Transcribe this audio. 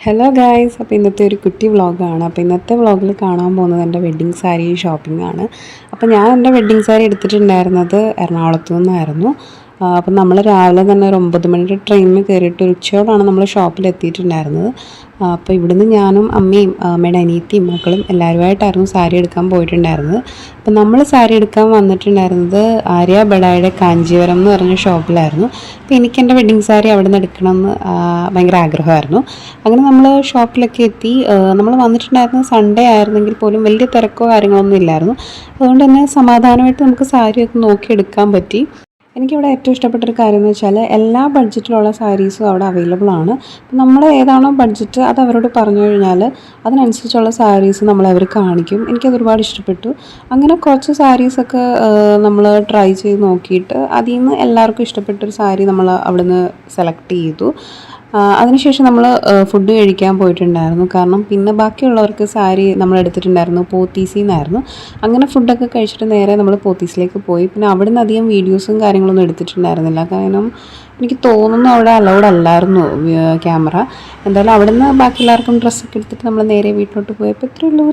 Hello guys, അപ്പോൾ ഇന്നത്തെ ഒരു കുട്ടി വ്ളോഗാണ്. അപ്പോൾ ഇന്നത്തെ വ്ളോഗിൽ കാണാൻ പോകുന്നത് എൻ്റെ വെഡ്ഡിങ് സാരി ഷോപ്പിംഗ് ആണ്. അപ്പോൾ ഞാൻ എൻ്റെ വെഡ്ഡിങ് സാരി എടുത്തിട്ടുണ്ടായിരുന്നത് എറണാകുളത്തു നിന്നായിരുന്നു. അപ്പം നമ്മൾ രാവിലെ തന്നെ ഒരു 9 മണിയുടെ ട്രെയിനിന് കയറിയിട്ട് ഉച്ചയോടാണ് നമ്മൾ ഷോപ്പിൽ എത്തിയിട്ടുണ്ടായിരുന്നത്. അപ്പോൾ ഇവിടുന്ന് ഞാനും അമ്മയും അമ്മയുടെ അനിയത്തിയും മക്കളും എല്ലാവരുമായിട്ടായിരുന്നു സാരി എടുക്കാൻ പോയിട്ടുണ്ടായിരുന്നത്. അപ്പം നമ്മൾ സാരി എടുക്കാൻ വന്നിട്ടുണ്ടായിരുന്നത് ആര്യ ബഡായുടെ കാഞ്ചീവരം എന്ന് പറഞ്ഞ ഷോപ്പിലായിരുന്നു. അപ്പോൾ എനിക്ക് എൻ്റെ വെഡ്ഡിങ് സാരി അവിടെ നിന്ന് എടുക്കണമെന്ന് ഭയങ്കര ആഗ്രഹമായിരുന്നു. അങ്ങനെ നമ്മൾ ഷോപ്പിലൊക്കെ എത്തി. നമ്മൾ വന്നിട്ടുണ്ടായിരുന്നത് സൺഡേ ആയിരുന്നെങ്കിൽ പോലും വലിയ തിരക്കോ കാര്യങ്ങളൊന്നും ഇല്ലായിരുന്നു. അതുകൊണ്ട് തന്നെ സമാധാനമായിട്ട് നമുക്ക് സാരിയൊക്കെ നോക്കിയെടുക്കാൻ പറ്റി. എനിക്കിവിടെ ഏറ്റവും ഇഷ്ടപ്പെട്ടൊരു കാര്യം എന്ന് വെച്ചാൽ എല്ലാ ബഡ്ജറ്റിലുള്ള സാരീസും അവിടെ അവൈലബിൾ ആണ്. അപ്പം നമ്മൾ ഏതാണോ ബഡ്ജറ്റ് അത് അവരോട് പറഞ്ഞു കഴിഞ്ഞാൽ അതിനനുസരിച്ചുള്ള സാരീസ് അവർ കാണിക്കും. എനിക്കത് ഒരുപാട് ഇഷ്ടപ്പെട്ടു. അങ്ങനെ കുറച്ച് സാരീസൊക്കെ നമ്മൾ ട്രൈ ചെയ്ത് നോക്കിയിട്ട് അതിൽ നിന്ന് എല്ലാവർക്കും ഇഷ്ടപ്പെട്ടൊരു സാരി നമ്മൾ അവിടെ നിന്ന് സെലക്ട് ചെയ്തു. അതിനുശേഷം നമ്മൾ ഫുഡ് കഴിക്കാൻ പോയിട്ടുണ്ടായിരുന്നു. കാരണം പിന്നെ ബാക്കിയുള്ളവർക്ക് സാരി നമ്മൾ എടുത്തിട്ടുണ്ടായിരുന്നു പോത്തീസിൽ നിന്നായിരുന്നു. അങ്ങനെ ഫുഡൊക്കെ കഴിച്ചിട്ട് നേരെ നമ്മൾ പോത്തീസിലേക്ക് പോയി. പിന്നെ അവിടെ നിന്ന് അധികം വീഡിയോസും കാര്യങ്ങളൊന്നും എടുത്തിട്ടുണ്ടായിരുന്നില്ല. കാരണം എനിക്ക് തോന്നുന്നു അവിടെ അലൗഡ് അല്ലായിരുന്നു ക്യാമറ. എന്തായാലും അവിടെ നിന്ന് ബാക്കി എല്ലാവർക്കും ഡ്രസ്സൊക്കെ എടുത്തിട്ട് നമ്മൾ നേരെ വീട്ടിലോട്ട് പോയപ്പോൾ ഇത്രയേ ഉള്ളൂ.